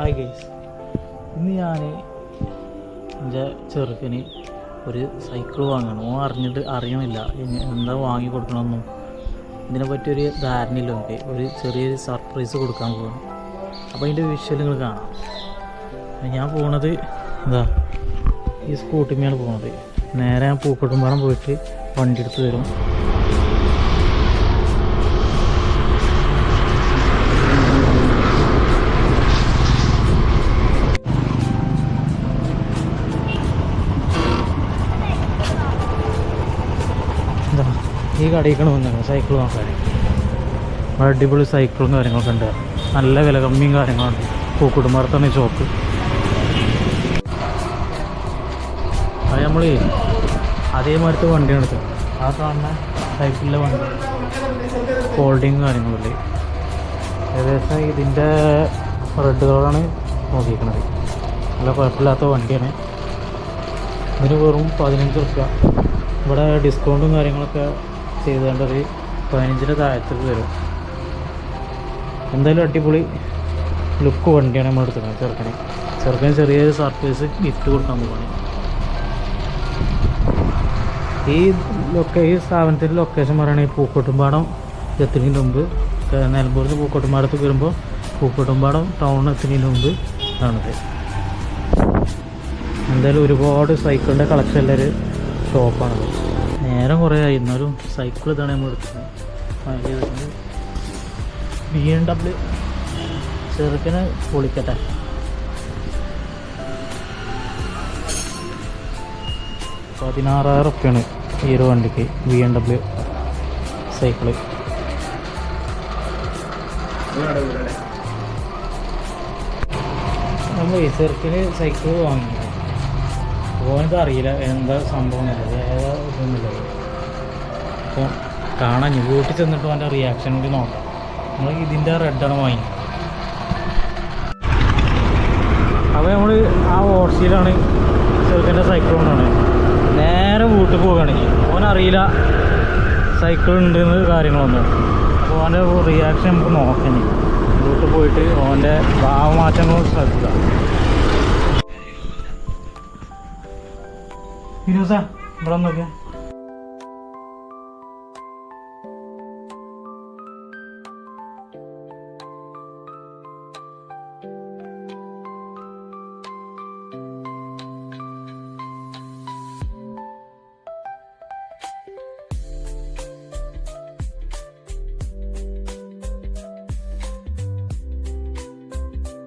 Hi guys, ഇന്ന് ഞാൻ എൻ്റെ ചെറുക്കന് ഒരു സൈക്കിൾ വാങ്ങണം. ഓൻ അറിയണില്ല എന്താ വാങ്ങി കൊടുക്കണമെന്നും ഇതിനെപ്പറ്റി ഒരു ധാരണയില്ല. നമുക്ക് ഒരു ചെറിയൊരു സർപ്രൈസ് കൊടുക്കാൻ പോകണം. അപ്പോൾ അതിൻ്റെ വിഷ്വൽ നിങ്ങൾ കാണാം. ഞാൻ പോണത് എന്താ ഈ സ്കൂട്ടിമ്മയാണ് പോണത്. നേരെ ഞാൻ പൂക്കോട്ടുംപാടം പോയിട്ട് വണ്ടി എടുത്ത് തരും. ഈ കടയിലാണ് വന്നത് സൈക്കിൾ നോക്കാൻ. വളരെ അടിപൊളി സൈക്കിളും കാര്യങ്ങളൊക്കെ ഉണ്ട്. നല്ല വില കമ്മിയും കാര്യങ്ങളുണ്ട്. പൂക്കുടുംബത്താണ് ഈ ഷോപ്പ്. അത് നമ്മൾ അതേമാതിരത്തെ വണ്ടിയാണ് എടുത്തത്. ആ കാണുന്ന സൈക്കിളിലെ വണ്ടി ഫോൾഡിങ് കാര്യങ്ങളില്ലേ. ഏകദേശം ഇതിൻ്റെ റെഡ് കളറാണ് നോക്കിയിരിക്കുന്നത്. നല്ല കുഴപ്പമില്ലാത്ത വണ്ടിയാണ്. ഇതിന് വെറും 15 റുപ്യ. ഇവിടെ ഡിസ്കൗണ്ടും കാര്യങ്ങളൊക്കെ ചെയ്തുകൊണ്ട് ഒരു 15-ന്റെ താഴത്തേക്ക് വരും. എന്തായാലും അടിപൊളി ലുക്ക് വണ്ടിയാണ് നമ്മൾ എടുത്തത്. ചെറുക്കന് ചെറിയൊരു സർപ്രൈസ് ഗിഫ്റ്റ് കൊടുക്കാൻ പോവാണ്. ഈ സ്ഥാപനത്തിൻ്റെ ലൊക്കേഷൻ പറയുകയാണെങ്കിൽ പൂക്കോട്ടുംപാടം എത്തുന്നതിന് മുമ്പ്, നിലമ്പൂരിൽ നിന്ന് പൂക്കോട്ടുംപാടത്ത് വരുമ്പോൾ പൂക്കോട്ടുംപാടം ടൗൺ എത്തുന്നതിന് മുമ്പ് ആണിത്. എന്തായാലും ഒരുപാട് സൈക്കിളിൻ്റെ കളക്ഷനിലൊരു ഷോപ്പാണത്. നേരം കുറേ ആയി, എന്നാലും സൈക്കിൾ ഇതാണ് നമ്മൾ എടുത്തത്. BMW ചെറുക്കനെ പൊളിക്കട്ടെ. $16,000 ഈ ഒരു വണ്ടിക്ക് BMW സൈക്കിള്. നമ്മൾ ചെറുക്കന് സൈക്കിൾ വാങ്ങി. ഓനക്ക് അറിയില്ല എന്താ സംഭവം എന്നുള്ളത്, ഏതാ ഇതൊന്നുമില്ല. അപ്പോൾ കാണാൻ വീട്ടിൽ ചെന്നിട്ട് അവൻ്റെ റിയാക്ഷൻ കൂടി നോക്കാം. നമ്മൾ ഇതിൻ്റെ റെഡാണ് വാങ്ങി. അപ്പോൾ നമ്മൾ ആ ഓർച്ചിയിലാണ് ചെറുക്കൻ്റെ സൈക്കിൾ കൊണ്ടാണ് നേരെ വീട്ടിൽ പോവുകയാണെങ്കിൽ. ഓനറിയില്ല സൈക്കിൾ ഉണ്ടെന്ന് കാര്യങ്ങളൊന്നും. അപ്പോൾ അവൻ്റെ റിയാക്ഷൻ നമുക്ക് നോക്കാം. വീട്ടിൽ പോയിട്ട് ഓൻ്റെ ഭാവമാറ്റങ്ങൾ ശ്രദ്ധിക്കുക. ഫിനൂസ ഇവിടെ നോക്കിയാൽ